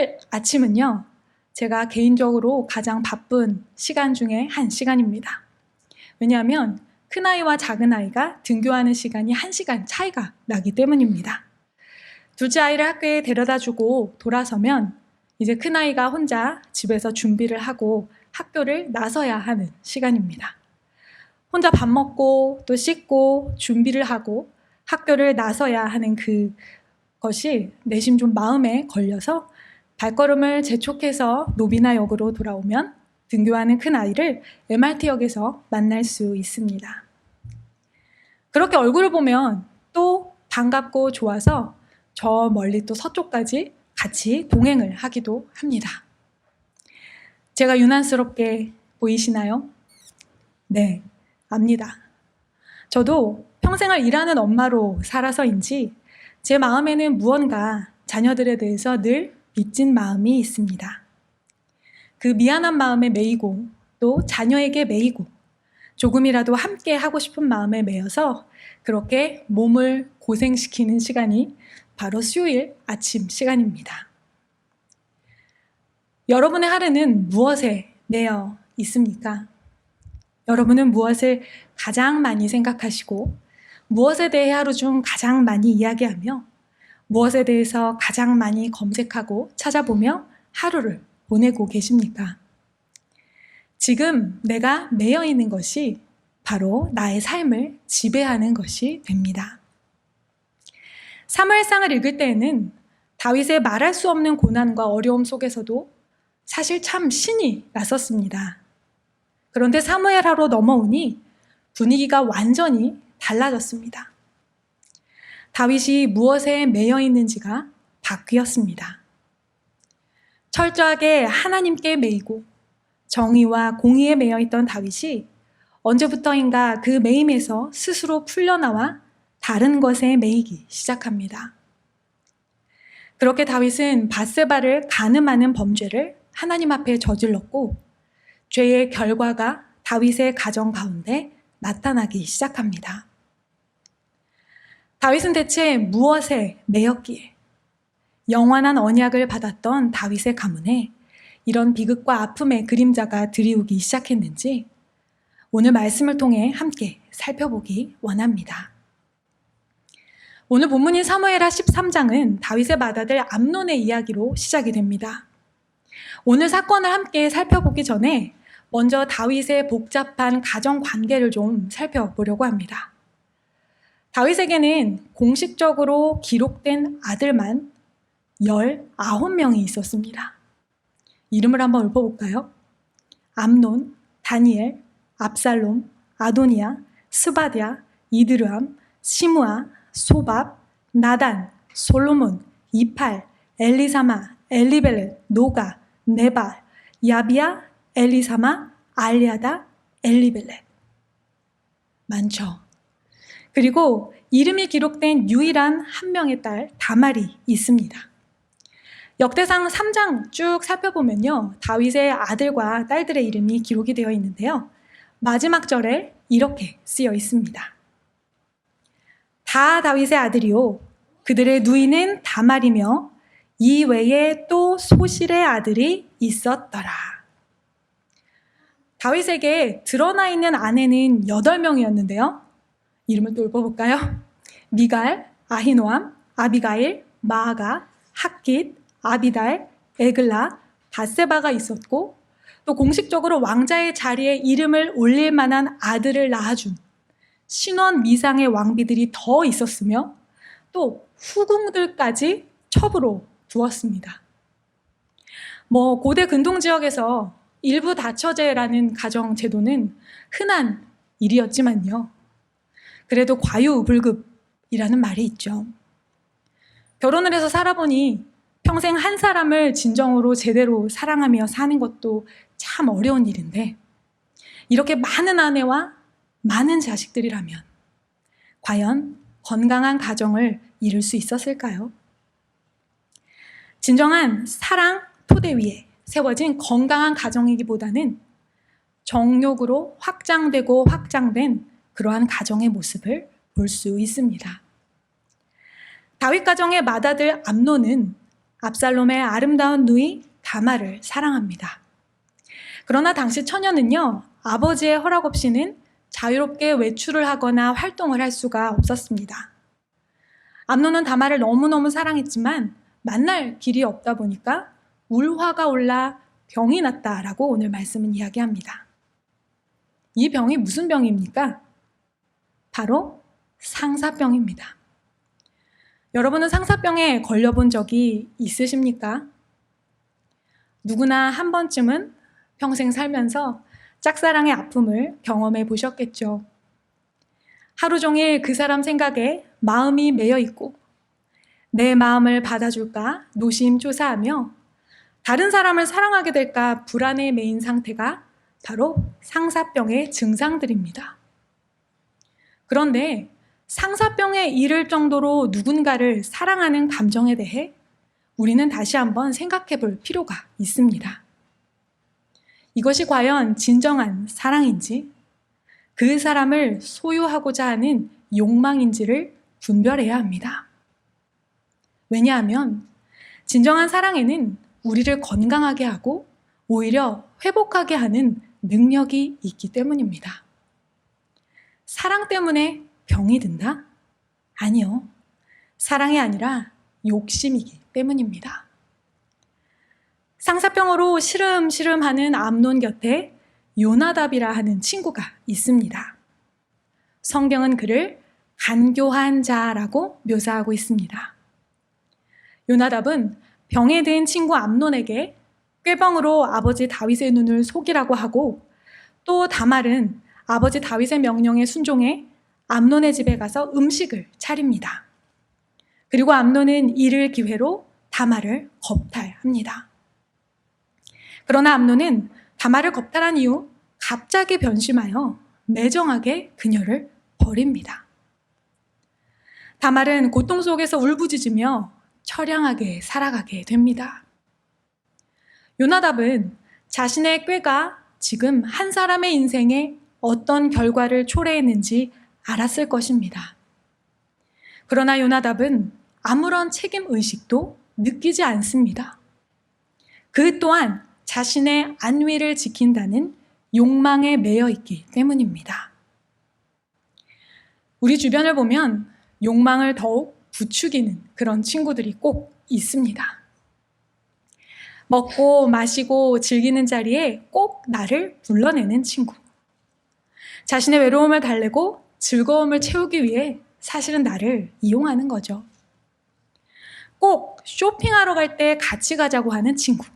수요일 아침은요, 제가 개인적으로 가장 바쁜 시간 중에 한 시간입니다. 왜냐하면 큰아이와 작은아이가 등교하는 시간이 1시간 차이가 나기 때문입니다. 둘째 아이를 학교에 데려다주고 돌아서면 이제 큰아이가 혼자 집에서 준비를 하고 학교를 나서야 하는 시간입니다. 혼자 밥 먹고 또 씻고 준비를 하고 학교를 나서야 하는 그것이 내심 좀 마음에 걸려서 발걸음을 재촉해서 노비나역으로 돌아오면 등교하는 큰아이를 MRT역에서 만날 수 있습니다. 그렇게 얼굴을 보면 또 반갑고 좋아서 저 멀리 또 서쪽까지 같이 동행을 하기도 합니다. 제가 유난스럽게 보이시나요? 네, 압니다. 저도 평생을 일하는 엄마로 살아서인지 제 마음에는 무언가 자녀들에 대해서 늘 빚진 마음이 있습니다. 그 미안한 마음에 매이고 또 자녀에게 매이고 조금이라도 함께 하고 싶은 마음에 매여서 그렇게 몸을 고생시키는 시간이 바로 수요일 아침 시간입니다. 여러분의 하루는 무엇에 매여 있습니까? 여러분은 무엇을 가장 많이 생각하시고 무엇에 대해 하루 중 가장 많이 이야기하며 무엇에 대해서 가장 많이 검색하고 찾아보며 하루를 보내고 계십니까? 지금 내가 매여 있는 것이 바로 나의 삶을 지배하는 것이 됩니다. 사무엘상을 읽을 때에는 다윗의 말할 수 없는 고난과 어려움 속에서도 사실 참 신이 났었습니다. 그런데 사무엘하로 넘어오니 분위기가 완전히 달라졌습니다. 다윗이 무엇에 매여 있는지가 바뀌었습니다. 철저하게 하나님께 매이고 정의와 공의에 매여 있던 다윗이 언제부터인가 그 매임에서 스스로 풀려나와 다른 것에 매이기 시작합니다. 그렇게 다윗은 밧세바를 간음하는 범죄를 하나님 앞에 저질렀고 죄의 결과가 다윗의 가정 가운데 나타나기 시작합니다. 다윗은 대체 무엇에 매였기에 영원한 언약을 받았던 다윗의 가문에 이런 비극과 아픔의 그림자가 드리우기 시작했는지 오늘 말씀을 통해 함께 살펴보기 원합니다. 오늘 본문인 사무엘하 13장은 다윗의 맏아들 암논의 이야기로 시작이 됩니다. 오늘 사건을 함께 살펴보기 전에 먼저 다윗의 복잡한 가정 관계를 좀 살펴보려고 합니다. 다윗에게는 공식적으로 기록된 아들만 19명이 있었습니다. 이름을 한번 읊어볼까요? 암논, 다니엘, 압살롬, 아도니아, 스바랴, 이드르암, 시므아, 소밥, 나단, 솔로몬, 이팔, 엘리사마, 엘리벨렛, 노가, 네발, 야비야, 엘리사마, 알리아다, 엘리벨렛. 많죠. 그리고 이름이 기록된 유일한 한 명의 딸 다말이 있습니다. 역대상 3장 쭉 살펴보면요, 다윗의 아들과 딸들의 이름이 기록이 되어 있는데요, 마지막 절에 이렇게 쓰여 있습니다. 다 다윗의 아들이요 그들의 누이는 다말이며 이 외에 또 소실의 아들이 있었더라. 다윗에게 드러나 있는 아내는 8명이었는데요. 이름을 또 읊어볼까요? 미갈, 아히노암, 아비가일, 마아가, 핫깃, 아비달, 에글라, 밧세바가 있었고 또 공식적으로 왕자의 자리에 이름을 올릴 만한 아들을 낳아준 신원 미상의 왕비들이 더 있었으며 또 후궁들까지 첩으로 두었습니다. 고대 근동 지역에서 일부 다처제라는 가정 제도는 흔한 일이었지만요. 그래도 과유불급이라는 말이 있죠. 결혼을 해서 살아보니 평생 한 사람을 진정으로 제대로 사랑하며 사는 것도 참 어려운 일인데 이렇게 많은 아내와 많은 자식들이라면 과연 건강한 가정을 이룰 수 있었을까요? 진정한 사랑 토대 위에 세워진 건강한 가정이기보다는 정욕으로 확장되고 확장된 그러한 가정의 모습을 볼 수 있습니다. 다윗 가정의 맏아들 암논은 압살롬의 아름다운 누이 다말을 사랑합니다. 그러나 당시 처녀는요, 아버지의 허락 없이는 자유롭게 외출을 하거나 활동을 할 수가 없었습니다. 암논은 다말을 너무너무 사랑했지만 만날 길이 없다 보니까 울화가 올라 병이 났다라고 오늘 말씀은 이야기합니다. 이 병이 무슨 병입니까? 바로 상사병입니다. 여러분은 상사병에 걸려본 적이 있으십니까? 누구나 한 번쯤은 평생 살면서 짝사랑의 아픔을 경험해 보셨겠죠. 하루 종일 그 사람 생각에 마음이 매여 있고 내 마음을 받아줄까 노심초사하며 다른 사람을 사랑하게 될까 불안에 매인 상태가 바로 상사병의 증상들입니다. 그런데 상사병에 이를 정도로 누군가를 사랑하는 감정에 대해 우리는 다시 한번 생각해 볼 필요가 있습니다. 이것이 과연 진정한 사랑인지, 그 사람을 소유하고자 하는 욕망인지를 분별해야 합니다. 왜냐하면 진정한 사랑에는 우리를 건강하게 하고 오히려 회복하게 하는 능력이 있기 때문입니다. 사랑 때문에 병이 든다? 아니요. 사랑이 아니라 욕심이기 때문입니다. 상사병으로 시름시름하는 암논 곁에 요나답이라 하는 친구가 있습니다. 성경은 그를 간교한 자라고 묘사하고 있습니다. 요나답은 병에 든 친구 암논에게 꾀병으로 아버지 다윗의 눈을 속이라고 하고, 또 다말은 아버지 다윗의 명령에 순종해 암논의 집에 가서 음식을 차립니다. 그리고 암논은 이를 기회로 다말을 겁탈합니다. 그러나 암논은 다말을 겁탈한 이후 갑자기 변심하여 매정하게 그녀를 버립니다. 다말은 고통 속에서 울부짖으며 처량하게 살아가게 됩니다. 요나답은 자신의 꾀가 지금 한 사람의 인생에 어떤 결과를 초래했는지 알았을 것입니다. 그러나 요나답은 아무런 책임 의식도 느끼지 않습니다. 그 또한 자신의 안위를 지킨다는 욕망에 매여 있기 때문입니다. 우리 주변을 보면 욕망을 더욱 부추기는 그런 친구들이 꼭 있습니다. 먹고 마시고 즐기는 자리에 꼭 나를 불러내는 친구. 자신의 외로움을 달래고 즐거움을 채우기 위해 사실은 나를 이용하는 거죠. 꼭 쇼핑하러 갈 때 같이 가자고 하는 친구.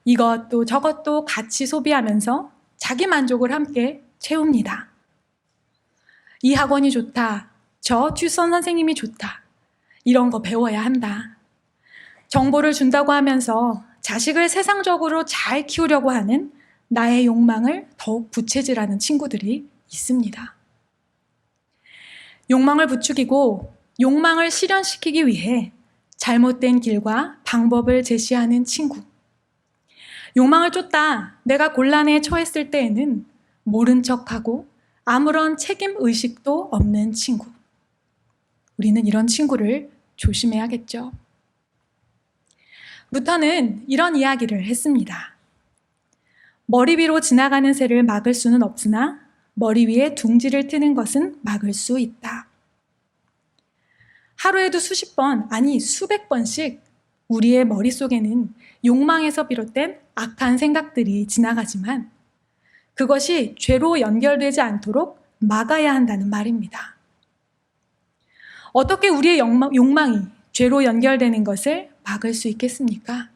이것도 저것도 같이 소비하면서 자기 만족을 함께 채웁니다. 이 학원이 좋다. 저 튜션 선생님이 좋다. 이런 거 배워야 한다. 정보를 준다고 하면서 자식을 세상적으로 잘 키우려고 하는 나의 욕망을 더욱 부채질하는 친구들이 있습니다. 욕망을 부추기고 욕망을 실현시키기 위해 잘못된 길과 방법을 제시하는 친구. 욕망을 쫓다 내가 곤란에 처했을 때에는 모른 척하고 아무런 책임 의식도 없는 친구. 우리는 이런 친구를 조심해야겠죠. 루터는 이런 이야기를 했습니다. 머리 위로 지나가는 새를 막을 수는 없으나 머리 위에 둥지를 트는 것은 막을 수 있다. 하루에도 수십 번, 아니 수백 번씩 우리의 머릿속에는 욕망에서 비롯된 악한 생각들이 지나가지만 그것이 죄로 연결되지 않도록 막아야 한다는 말입니다. 어떻게 우리의 욕망이 죄로 연결되는 것을 막을 수 있겠습니까?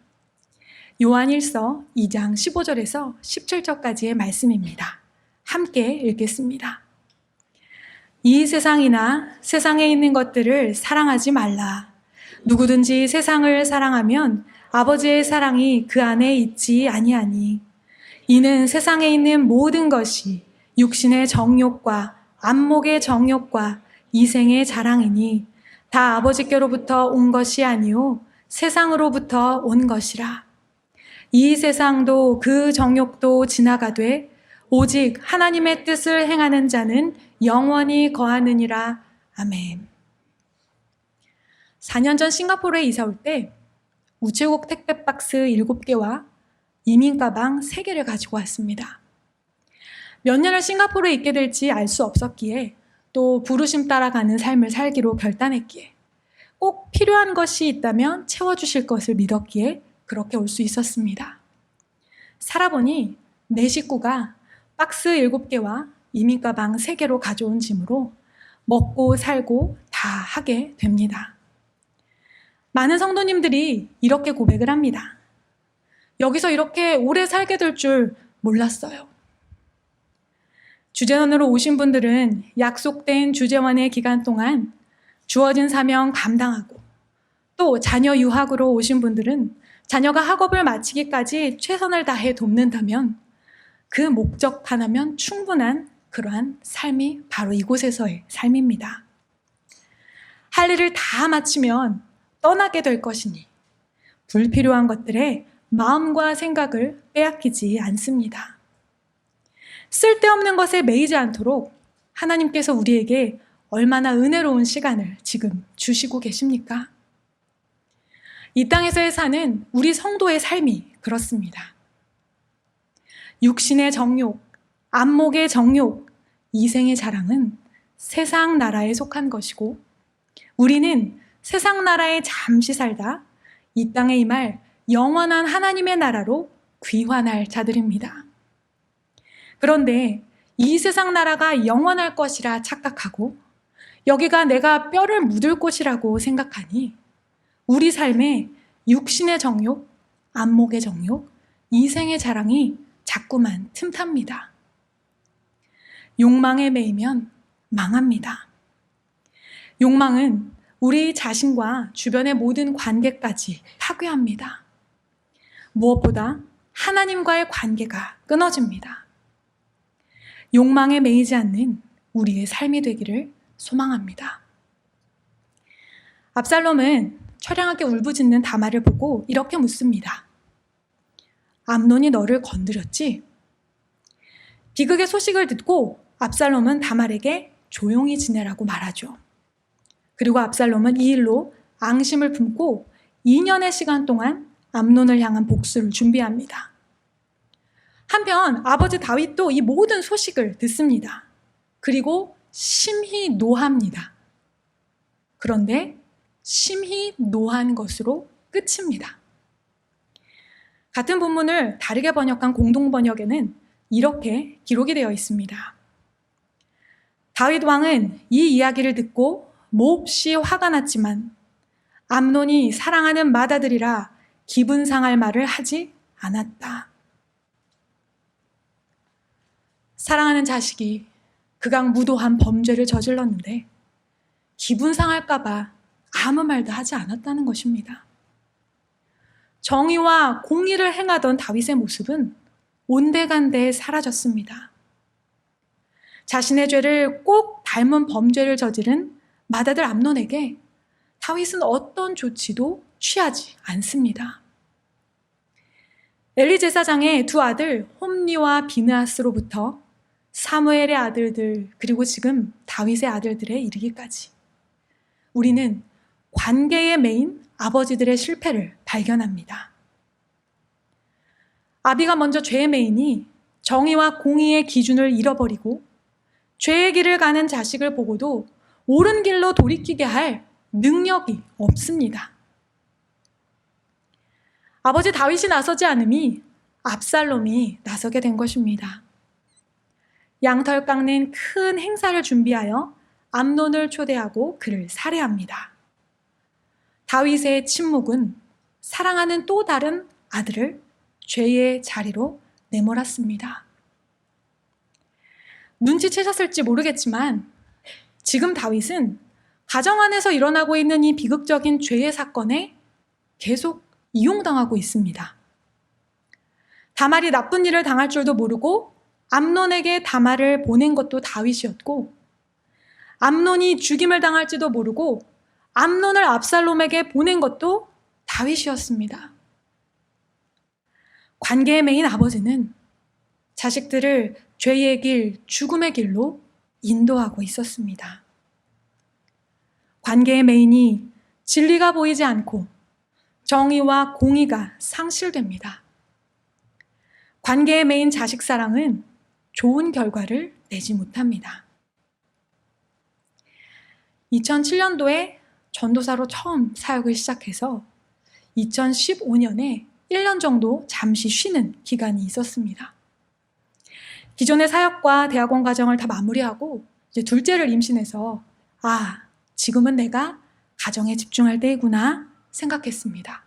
요한 1서 2장 15절에서 17절까지의 말씀입니다. 함께 읽겠습니다. 이 세상이나 세상에 있는 것들을 사랑하지 말라. 누구든지 세상을 사랑하면 아버지의 사랑이 그 안에 있지 아니하니. 이는 세상에 있는 모든 것이 육신의 정욕과 안목의 정욕과 이생의 자랑이니 다 아버지께로부터 온 것이 아니요 세상으로부터 온 것이라. 이 세상도 그 정욕도 지나가되 오직 하나님의 뜻을 행하는 자는 영원히 거하느니라. 아멘. 4년 전 싱가포르에 이사 올 때 우체국 택배 박스 7개와 이민 가방 3개를 가지고 왔습니다. 몇 년을 싱가포르에 있게 될지 알 수 없었기에 또 부르심 따라가는 삶을 살기로 결단했기에 꼭 필요한 것이 있다면 채워주실 것을 믿었기에 그렇게 올 수 있었습니다. 살아보니 내 식구가 박스 7개와 이민 가방 3개로 가져온 짐으로 먹고 살고 다 하게 됩니다. 많은 성도님들이 이렇게 고백을 합니다. 여기서 이렇게 오래 살게 될 줄 몰랐어요. 주재원으로 오신 분들은 약속된 주재원의 기간 동안 주어진 사명 감당하고, 또 자녀 유학으로 오신 분들은 자녀가 학업을 마치기까지 최선을 다해 돕는다면 그 목적 하나면 충분한 그러한 삶이 바로 이곳에서의 삶입니다. 할 일을 다 마치면 떠나게 될 것이니 불필요한 것들에 마음과 생각을 빼앗기지 않습니다. 쓸데없는 것에 매이지 않도록 하나님께서 우리에게 얼마나 은혜로운 시간을 지금 주시고 계십니까? 이 땅에서의 사는 우리 성도의 삶이 그렇습니다. 육신의 정욕, 안목의 정욕, 이생의 자랑은 세상 나라에 속한 것이고, 우리는 세상 나라에 잠시 살다 이 땅에 임할 영원한 하나님의 나라로 귀환할 자들입니다. 그런데 이 세상 나라가 영원할 것이라 착각하고 여기가 내가 뼈를 묻을 곳이라고 생각하니 우리 삶에 육신의 정욕, 안목의 정욕, 이생의 자랑이 자꾸만 틈탑니다. 욕망에 매이면 망합니다. 욕망은 우리 자신과 주변의 모든 관계까지 파괴합니다. 무엇보다 하나님과의 관계가 끊어집니다. 욕망에 매이지 않는 우리의 삶이 되기를 소망합니다. 압살롬은 처량하게 울부짖는 다말을 보고 이렇게 묻습니다. 암논이 너를 건드렸지? 비극의 소식을 듣고 압살롬은 다말에게 조용히 지내라고 말하죠. 그리고 압살롬은 이 일로 앙심을 품고 2년의 시간 동안 암논을 향한 복수를 준비합니다. 한편 아버지 다윗도 이 모든 소식을 듣습니다. 그리고 심히 노합니다. 그런데 심히 노한 것으로 끝입니다. 같은 본문을 다르게 번역한 공동번역에는 이렇게 기록이 되어 있습니다. 다윗 왕은 이 이야기를 듣고 몹시 화가 났지만 암논이 사랑하는 맏아들이라 기분 상할 말을 하지 않았다. 사랑하는 자식이 극악무도한 범죄를 저질렀는데 기분 상할까봐 아무 말도 하지 않았다는 것입니다. 정의와 공의를 행하던 다윗의 모습은 온데간데 사라졌습니다. 자신의 죄를 꼭 닮은 범죄를 저지른 맏아들 암논에게 다윗은 어떤 조치도 취하지 않습니다. 엘리 제사장의 두 아들 홈리와 비느하스로부터 사무엘의 아들들, 그리고 지금 다윗의 아들들에 이르기까지 우리는 관계의 메인 아버지들의 실패를 발견합니다. 아비가 먼저 죄의 메인이 정의와 공의의 기준을 잃어버리고 죄의 길을 가는 자식을 보고도 옳은 길로 돌이키게 할 능력이 없습니다. 아버지 다윗이 나서지 않음이 압살롬이 나서게 된 것입니다. 양털 깎는 큰 행사를 준비하여 암논을 초대하고 그를 살해합니다. 다윗의 침묵은 사랑하는 또 다른 아들을 죄의 자리로 내몰았습니다. 눈치채셨을지 모르겠지만 지금 다윗은 가정 안에서 일어나고 있는 이 비극적인 죄의 사건에 계속 이용당하고 있습니다. 다말이 나쁜 일을 당할 줄도 모르고 암논에게 다말을 보낸 것도 다윗이었고, 암논이 죽임을 당할지도 모르고 암논을 압살롬에게 보낸 것도 다윗이었습니다. 관계의 메인 아버지는 자식들을 죄의 길, 죽음의 길로 인도하고 있었습니다. 관계의 메인이 진리가 보이지 않고 정의와 공의가 상실됩니다. 관계의 메인 자식 사랑은 좋은 결과를 내지 못합니다. 2007년도에 전도사로 처음 사역을 시작해서 2015년에 1년 정도 잠시 쉬는 기간이 있었습니다. 기존의 사역과 대학원 과정을 다 마무리하고 이제 둘째를 임신해서 지금은 내가 가정에 집중할 때이구나 생각했습니다.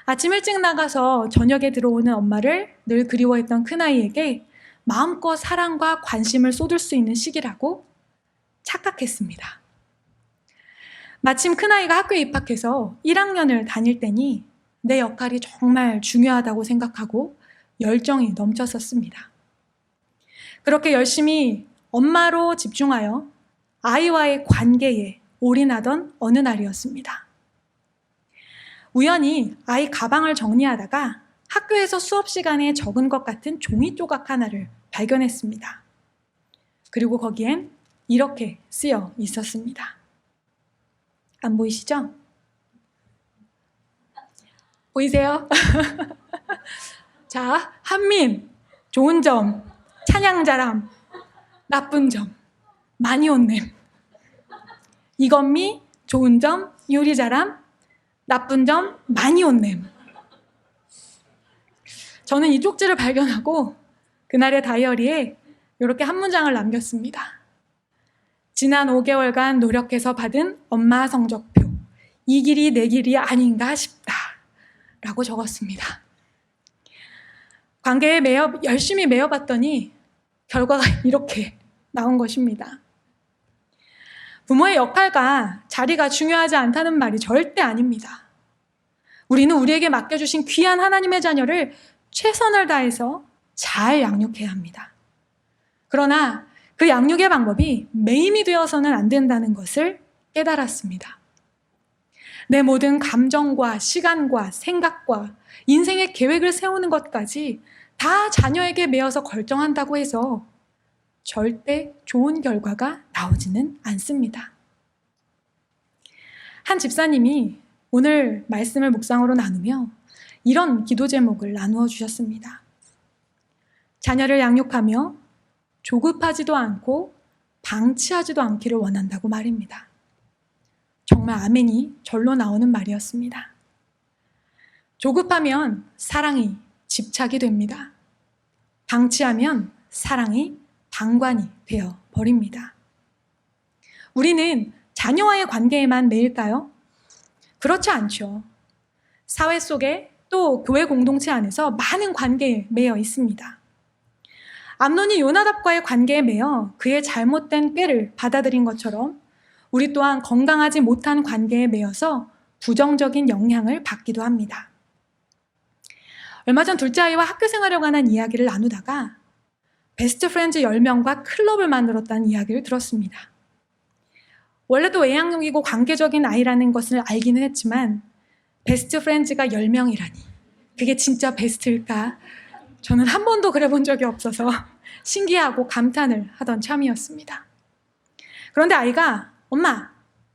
아침 일찍 나가서 저녁에 들어오는 엄마를 늘 그리워했던 큰아이에게 마음껏 사랑과 관심을 쏟을 수 있는 시기라고 착각했습니다. 마침 큰아이가 학교에 입학해서 1학년을 다닐 때니 내 역할이 정말 중요하다고 생각하고 열정이 넘쳤었습니다. 그렇게 열심히 엄마로 집중하여 아이와의 관계에 올인하던 어느 날이었습니다. 우연히 아이 가방을 정리하다가 학교에서 수업 시간에 적은 것 같은 종이 조각 하나를 발견했습니다. 그리고 거기엔 이렇게 쓰여 있었습니다. 안 보이시죠? 보이세요? 자, 한민, 좋은 점, 찬양자람, 나쁜 점, 많이 혼냄. 이건미, 좋은 점, 요리자람, 나쁜 점, 많이 혼냄. 저는 이 쪽지를 발견하고 그날의 다이어리에 이렇게 한 문장을 남겼습니다. 지난 5개월간 노력해서 받은 엄마 성적표. 이 길이 내 길이 아닌가 싶다. 라고 적었습니다. 관계에 열심히 매여봤더니 결과가 이렇게 나온 것입니다. 부모의 역할과 자리가 중요하지 않다는 말이 절대 아닙니다. 우리는 우리에게 맡겨주신 귀한 하나님의 자녀를 최선을 다해서 잘 양육해야 합니다. 그러나 그 양육의 방법이 매임이 되어서는 안 된다는 것을 깨달았습니다. 내 모든 감정과 시간과 생각과 인생의 계획을 세우는 것까지 다 자녀에게 매어서 결정한다고 해서 절대 좋은 결과가 나오지는 않습니다. 한 집사님이 오늘 말씀을 묵상으로 나누며 이런 기도 제목을 나누어 주셨습니다. 자녀를 양육하며 조급하지도 않고 방치하지도 않기를 원한다고 말입니다. 정말 아멘이 절로 나오는 말이었습니다. 조급하면 사랑이 집착이 됩니다. 방치하면 사랑이 방관이 되어 버립니다. 우리는 자녀와의 관계에만 매일까요? 그렇지 않죠. 사회 속에 또 교회 공동체 안에서 많은 관계에 매여 있습니다. 암논이 요나답과의 관계에 매여 그의 잘못된 꾀를 받아들인 것처럼 우리 또한 건강하지 못한 관계에 매여서 부정적인 영향을 받기도 합니다. 얼마 전 둘째 아이와 학교 생활에 관한 이야기를 나누다가 베스트 프렌즈 10명과 클럽을 만들었다는 이야기를 들었습니다. 원래도 외향적이고 관계적인 아이라는 것을 알기는 했지만 베스트 프렌즈가 10명이라니 그게 진짜 베스트일까? 저는 한 번도 그래 본 적이 없어서 신기하고 감탄을 하던 참이었습니다. 그런데 아이가 엄마,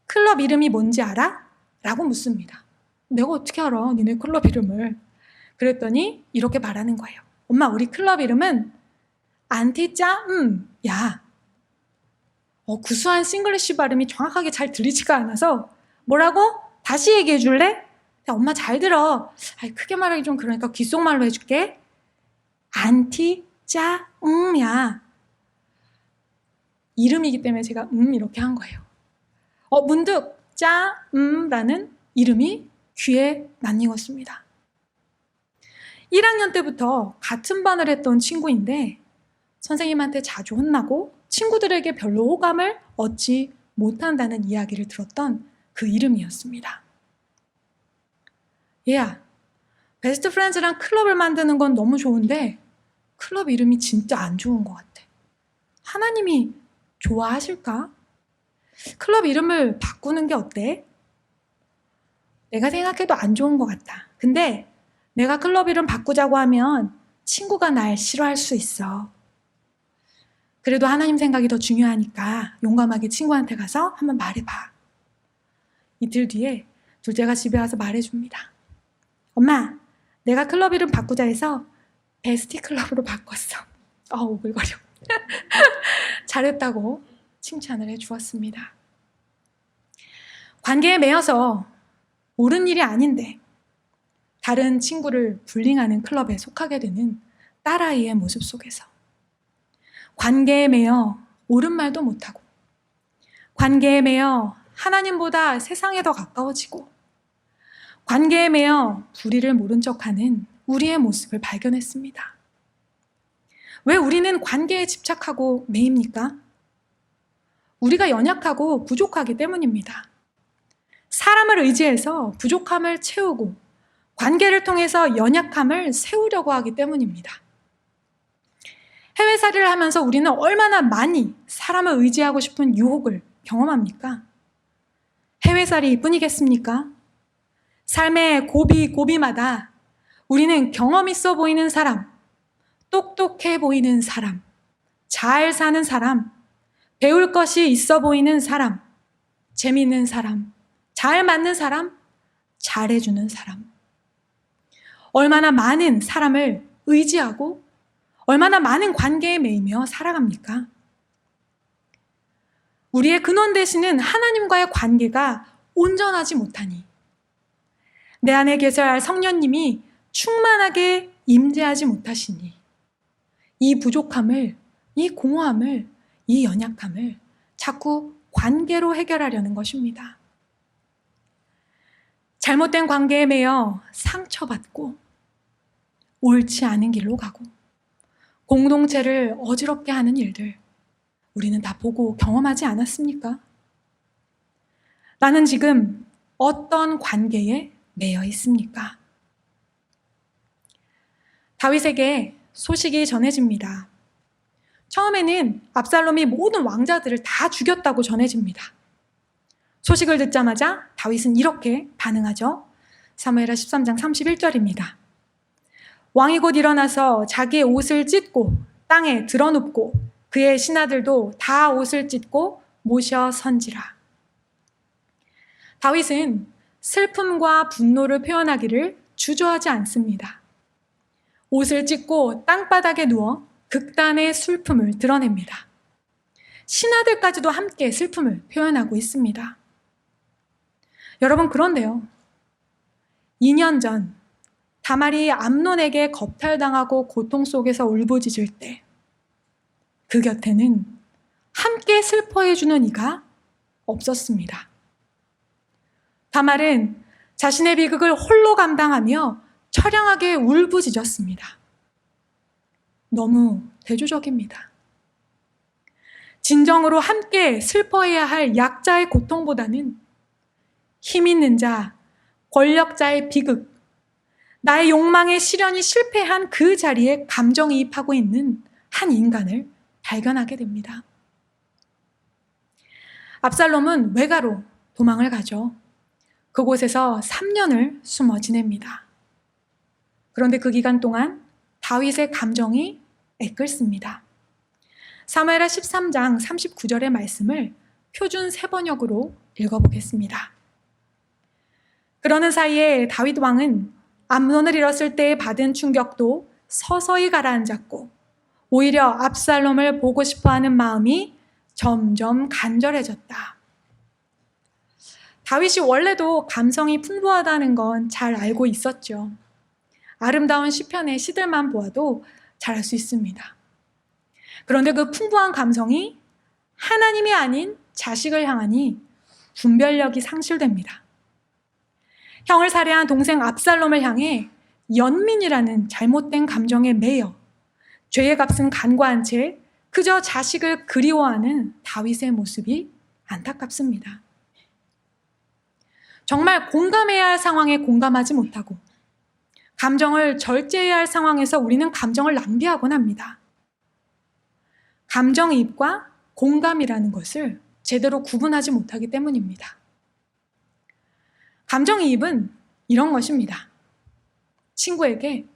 클럽 이름이 뭔지 알아? 라고 묻습니다. 내가 어떻게 알아? 니네 클럽 이름을. 그랬더니 이렇게 말하는 거예요. 엄마, 우리 클럽 이름은 안티짜야. 구수한 싱글리쉬 발음이 정확하게 잘 들리지가 않아서 뭐라고? 다시 얘기해 줄래? 야, 엄마 잘 들어. 크게 말하기 좀 그러니까 귓속말로 해줄게. 안티짜야. 이름이기 때문에 제가 이렇게 한 거예요. 문득 짜라는 이름이 귀에 낯익었습니다. 1학년 때부터 같은 반을 했던 친구인데 선생님한테 자주 혼나고 친구들에게 별로 호감을 얻지 못한다는 이야기를 들었던 그 이름이었습니다. 얘야, 베스트 프렌즈랑 클럽을 만드는 건 너무 좋은데 클럽 이름이 진짜 안 좋은 것 같아. 하나님이 좋아하실까? 클럽 이름을 바꾸는 게 어때? 내가 생각해도 안 좋은 것 같다. 근데 내가 클럽 이름 바꾸자고 하면 친구가 날 싫어할 수 있어. 그래도 하나님 생각이 더 중요하니까 용감하게 친구한테 가서 한번 말해봐. 이틀 뒤에 둘째가 집에 와서 말해줍니다. 엄마, 내가 클럽 이름 바꾸자 해서 베스티 클럽으로 바꿨어. 오글거려. 잘했다고 칭찬을 해주었습니다. 관계에 매여서 옳은 일이 아닌데 다른 친구를 불링하는 클럽에 속하게 되는 딸아이의 모습 속에서 관계에 매여 옳은 말도 못하고 관계에 매여 하나님보다 세상에 더 가까워지고 관계에 매여 불의를 모른 척하는 우리의 모습을 발견했습니다. 왜 우리는 관계에 집착하고 매입니까? 우리가 연약하고 부족하기 때문입니다. 사람을 의지해서 부족함을 채우고 관계를 통해서 연약함을 세우려고 하기 때문입니다. 해외살이를 하면서 우리는 얼마나 많이 사람을 의지하고 싶은 유혹을 경험합니까? 해외살이 뿐이겠습니까? 삶의 고비고비마다 우리는 경험 있어 보이는 사람, 똑똑해 보이는 사람, 잘 사는 사람, 배울 것이 있어 보이는 사람, 재미있는 사람, 잘 맞는 사람, 잘해주는 사람. 얼마나 많은 사람을 의지하고 얼마나 많은 관계에 매이며 살아갑니까? 우리의 근원 되시는 하나님과의 관계가 온전하지 못하니 내 안에 계셔야 할 성령님이 충만하게 임재하지 못하시니 이 부족함을, 이 공허함을, 이 연약함을 자꾸 관계로 해결하려는 것입니다. 잘못된 관계에 매여 상처받고 옳지 않은 길로 가고 공동체를 어지럽게 하는 일들 우리는 다 보고 경험하지 않았습니까? 나는 지금 어떤 관계에 매여 있습니까? 다윗에게 소식이 전해집니다. 처음에는 압살롬이 모든 왕자들을 다 죽였다고 전해집니다. 소식을 듣자마자 다윗은 이렇게 반응하죠. 사무엘하 13장 31절입니다. 왕이 곧 일어나서 자기의 옷을 찢고 땅에 드러눕고 그의 신하들도 다 옷을 찢고 모셔 선지라. 다윗은 슬픔과 분노를 표현하기를 주저하지 않습니다. 옷을 찢고 땅바닥에 누워 극단의 슬픔을 드러냅니다. 신하들까지도 함께 슬픔을 표현하고 있습니다. 여러분, 그런데요. 2년 전 다말이 암논에게 겁탈당하고 고통 속에서 울부짖을 때 그 곁에는 함께 슬퍼해주는 이가 없었습니다. 다말은 자신의 비극을 홀로 감당하며 처량하게 울부짖었습니다. 너무 대조적입니다. 진정으로 함께 슬퍼해야 할 약자의 고통보다는 힘 있는 자, 권력자의 비극, 나의 욕망의 실현이 실패한 그 자리에 감정이입하고 있는 한 인간을 발견하게 됩니다. 압살롬은 외가로 도망을 가죠. 그곳에서 3년을 숨어 지냅니다. 그런데 그 기간 동안 다윗의 감정이 애끓습니다. 사무엘하 13장 39절의 말씀을 표준 세번역으로 읽어보겠습니다. 그러는 사이에 다윗 왕은 암논을 잃었을 때 받은 충격도 서서히 가라앉았고 오히려 압살롬을 보고 싶어하는 마음이 점점 간절해졌다. 다윗이 원래도 감성이 풍부하다는 건 잘 알고 있었죠. 아름다운 시편의 시들만 보아도 잘 알 수 있습니다. 그런데 그 풍부한 감성이 하나님이 아닌 자식을 향하니 분별력이 상실됩니다. 형을 살해한 동생 압살롬을 향해 연민이라는 잘못된 감정에 매여 죄의 값은 간과한 채 그저 자식을 그리워하는 다윗의 모습이 안타깝습니다. 정말 공감해야 할 상황에 공감하지 못하고 감정을 절제해야 할 상황에서 우리는 감정을 낭비하곤 합니다. 감정이입과 공감이라는 것을 제대로 구분하지 못하기 때문입니다. 감정이입은 이런 것입니다. 친구에게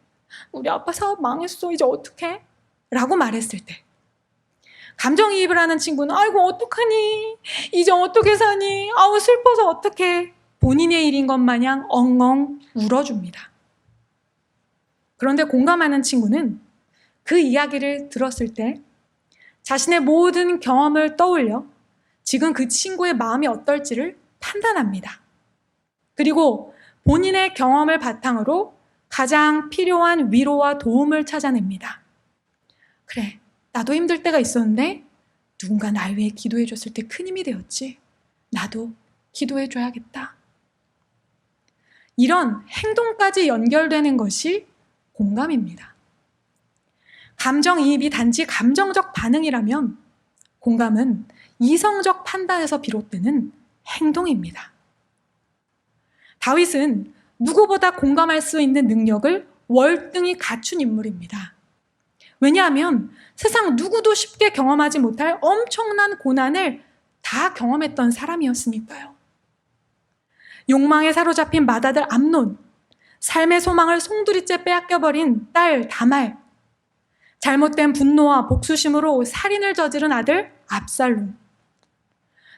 우리 아빠 사업 망했어, 이제 어떡해? 라고 말했을 때 감정이입을 하는 친구는 아이고 어떡하니? 이제 어떻게 사니? 아우 슬퍼서 어떡해? 본인의 일인 것 마냥 엉엉 울어줍니다. 그런데 공감하는 친구는 그 이야기를 들었을 때 자신의 모든 경험을 떠올려 지금 그 친구의 마음이 어떨지를 판단합니다. 그리고 본인의 경험을 바탕으로 가장 필요한 위로와 도움을 찾아냅니다. 그래, 나도 힘들 때가 있었는데 누군가 날 위해 기도해 줬을 때 큰 힘이 되었지. 나도 기도해 줘야겠다. 이런 행동까지 연결되는 것이 공감입니다. 감정이입이 단지 감정적 반응이라면 공감은 이성적 판단에서 비롯되는 행동입니다. 다윗은 누구보다 공감할 수 있는 능력을 월등히 갖춘 인물입니다. 왜냐하면 세상 누구도 쉽게 경험하지 못할 엄청난 고난을 다 경험했던 사람이었으니까요. 욕망에 사로잡힌 맏아들 암논, 삶의 소망을 송두리째 빼앗겨버린 딸 다말, 잘못된 분노와 복수심으로 살인을 저지른 아들 압살롬,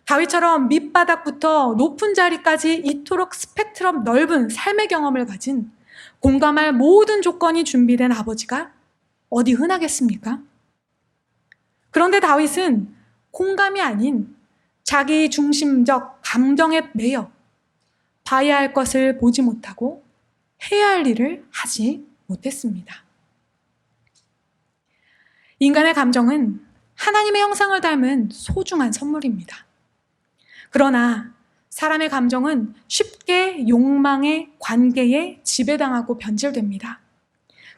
다윗처럼 밑바닥부터 높은 자리까지 이토록 스펙트럼 넓은 삶의 경험을 가진 공감할 모든 조건이 준비된 아버지가 어디 흔하겠습니까? 그런데 다윗은 공감이 아닌 자기 중심적 감정에 매여 봐야 할 것을 보지 못하고 해야 할 일을 하지 못했습니다. 인간의 감정은 하나님의 형상을 닮은 소중한 선물입니다. 그러나 사람의 감정은 쉽게 욕망의 관계에 지배당하고 변질됩니다.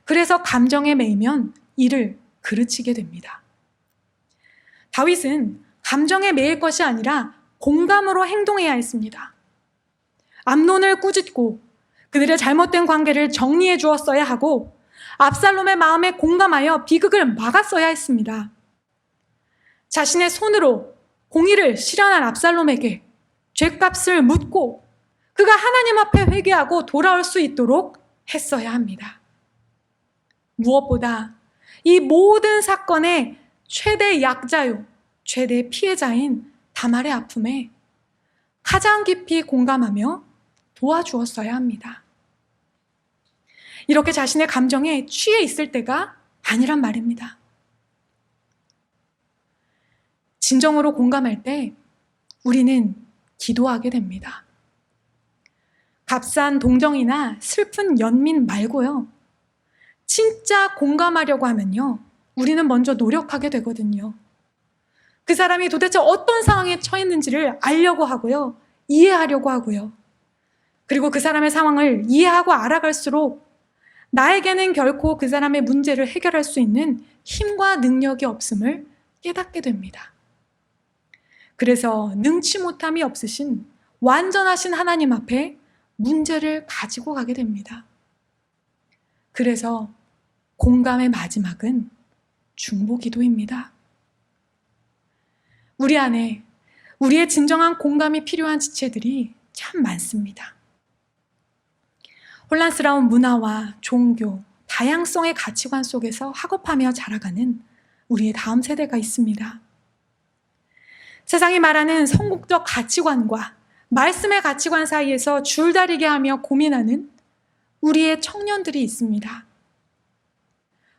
그래서 감정에 매이면 이를 그르치게 됩니다. 다윗은 감정에 매일 것이 아니라 공감으로 행동해야 했습니다. 암논을 꾸짖고 그들의 잘못된 관계를 정리해 주었어야 하고 압살롬의 마음에 공감하여 비극을 막았어야 했습니다. 자신의 손으로 공의를 실현한 압살롬에게 죗값을 묻고 그가 하나님 앞에 회개하고 돌아올 수 있도록 했어야 합니다. 무엇보다 이 모든 사건의 최대 약자요, 최대 피해자인 다말의 아픔에 가장 깊이 공감하며 도와주었어야 합니다. 이렇게 자신의 감정에 취해 있을 때가 아니란 말입니다. 진정으로 공감할 때 우리는 기도하게 됩니다. 값싼 동정이나 슬픈 연민 말고요. 진짜 공감하려고 하면요. 우리는 먼저 노력하게 되거든요. 그 사람이 도대체 어떤 상황에 처했는지를 알려고 하고요. 이해하려고 하고요. 그리고 그 사람의 상황을 이해하고 알아갈수록 나에게는 결코 그 사람의 문제를 해결할 수 있는 힘과 능력이 없음을 깨닫게 됩니다. 그래서 능치 못함이 없으신 완전하신 하나님 앞에 문제를 가지고 가게 됩니다. 그래서 공감의 마지막은 중보기도입니다. 우리 안에 우리의 진정한 공감이 필요한 지체들이 참 많습니다. 혼란스러운 문화와 종교, 다양성의 가치관 속에서 학업하며 자라가는 우리의 다음 세대가 있습니다. 세상이 말하는 성공적 가치관과 말씀의 가치관 사이에서 줄다리게 하며 고민하는 우리의 청년들이 있습니다.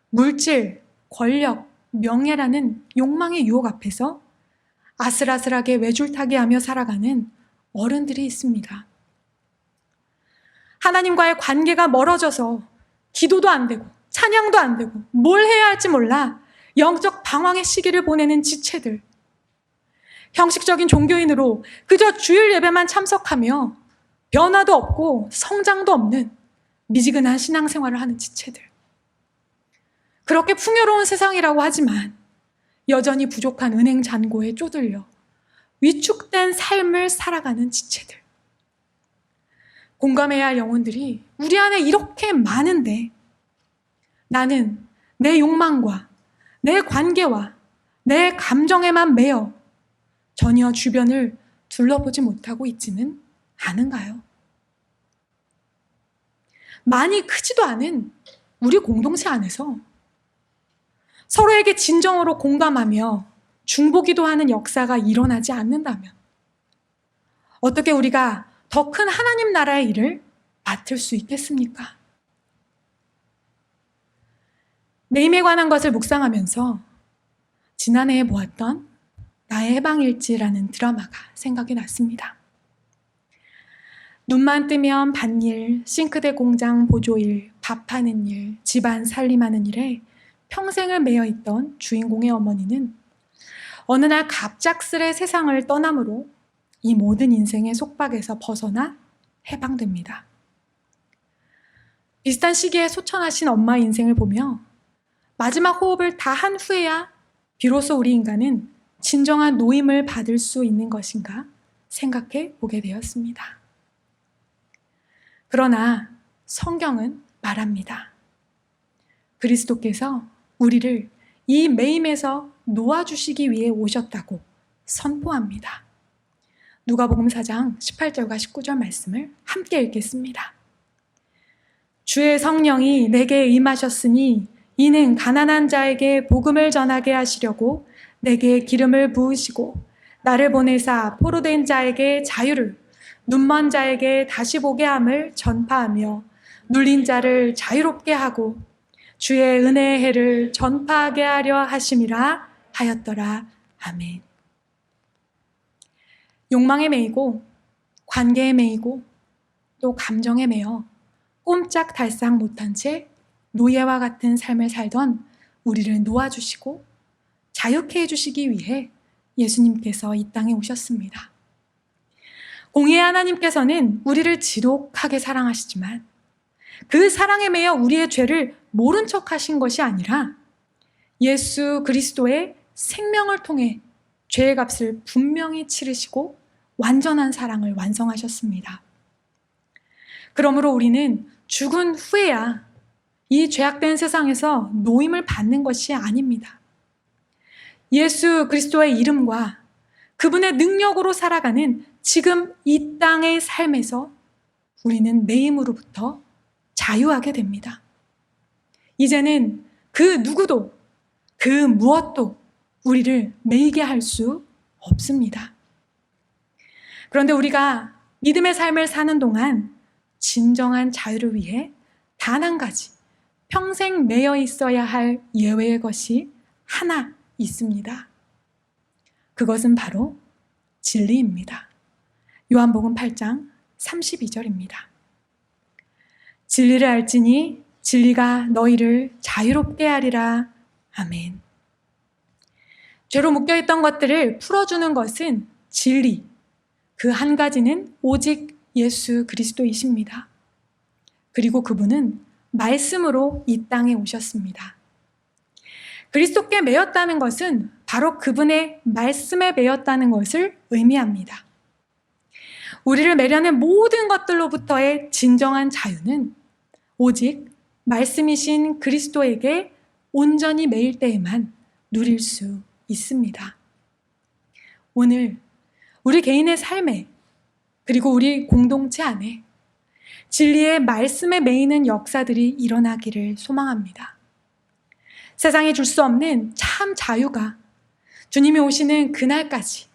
물질, 권력, 명예라는 욕망의 유혹 앞에서 아슬아슬하게 외줄타기 하며 살아가는 어른들이 있습니다. 하나님과의 관계가 멀어져서 기도도 안 되고 찬양도 안 되고 뭘 해야 할지 몰라 영적 방황의 시기를 보내는 지체들. 형식적인 종교인으로 그저 주일 예배만 참석하며 변화도 없고 성장도 없는 미지근한 신앙생활을 하는 지체들. 그렇게 풍요로운 세상이라고 하지만 여전히 부족한 은행 잔고에 쪼들려 위축된 삶을 살아가는 지체들. 공감해야 할 영혼들이 우리 안에 이렇게 많은데 나는 내 욕망과 내 관계와 내 감정에만 매여 전혀 주변을 둘러보지 못하고 있지는 않은가요? 많이 크지도 않은 우리 공동체 안에서 서로에게 진정으로 공감하며 중보기도하는 역사가 일어나지 않는다면 어떻게 우리가 더 큰 하나님 나라의 일을 맡을 수 있겠습니까? 매임에 관한 것을 묵상하면서 지난해에 보았던 나의 해방일지라는 드라마가 생각이 났습니다. 눈만 뜨면 밭일, 싱크대 공장 보조일, 밥하는 일, 집안 살림하는 일에 평생을 매여 있던 주인공의 어머니는 어느 날 갑작스레 세상을 떠남으로 이 모든 인생의 속박에서 벗어나 해방됩니다. 비슷한 시기에 소천하신 엄마의 인생을 보며 마지막 호흡을 다 한 후에야 비로소 우리 인간은 진정한 노임을 받을 수 있는 것인가 생각해 보게 되었습니다. 그러나 성경은 말합니다. 그리스도께서 우리를 이 매임에서 놓아주시기 위해 오셨다고 선포합니다. 누가복음 4장 18절과 19절 말씀을 함께 읽겠습니다. 주의 성령이 내게 임하셨으니 이는 가난한 자에게 복음을 전하게 하시려고 내게 기름을 부으시고 나를 보내사 포로된 자에게 자유를, 눈먼 자에게 다시 보게 함을 전파하며 눌린 자를 자유롭게 하고 주의 은혜의 해를 전파하게 하려 하심이라 하였더라. 아멘. 욕망에 매이고 관계에 매이고 또 감정에 매여 꼼짝달싹 못한 채 노예와 같은 삶을 살던 우리를 놓아주시고 자유케 해주시기 위해 예수님께서 이 땅에 오셨습니다. 공의의 하나님께서는 우리를 지독하게 사랑하시지만 그 사랑에 매여 우리의 죄를 모른 척 하신 것이 아니라 예수 그리스도의 생명을 통해 죄의 값을 분명히 치르시고 완전한 사랑을 완성하셨습니다. 그러므로 우리는 죽은 후에야 이 죄악된 세상에서 노임을 받는 것이 아닙니다. 예수 그리스도의 이름과 그분의 능력으로 살아가는 지금 이 땅의 삶에서 우리는 매임으로부터 자유하게 됩니다. 이제는 그 누구도 그 무엇도 우리를 매이게 할 수 없습니다. 그런데 우리가 믿음의 삶을 사는 동안 진정한 자유를 위해 단 한 가지 평생 매여 있어야 할 예외의 것이 하나 있습니다. 그것은 바로 진리입니다. 요한복음 8장 32절입니다. 진리를 알지니 진리가 너희를 자유롭게 하리라. 아멘. 죄로 묶여있던 것들을 풀어주는 것은 진리. 그 한 가지는 오직 예수 그리스도이십니다. 그리고 그분은 말씀으로 이 땅에 오셨습니다. 그리스도께 매였다는 것은 바로 그분의 말씀에 매였다는 것을 의미합니다. 우리를 매려는 모든 것들로부터의 진정한 자유는 오직 말씀이신 그리스도에게 온전히 매일 때에만 누릴 수 있습니다. 오늘 우리 개인의 삶에 그리고 우리 공동체 안에 진리의 말씀에 매이는 역사들이 일어나기를 소망합니다. 세상이 줄 수 없는 참 자유가 주님이 오시는 그날까지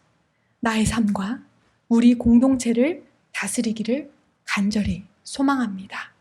나의 삶과 우리 공동체를 다스리기를 간절히 소망합니다.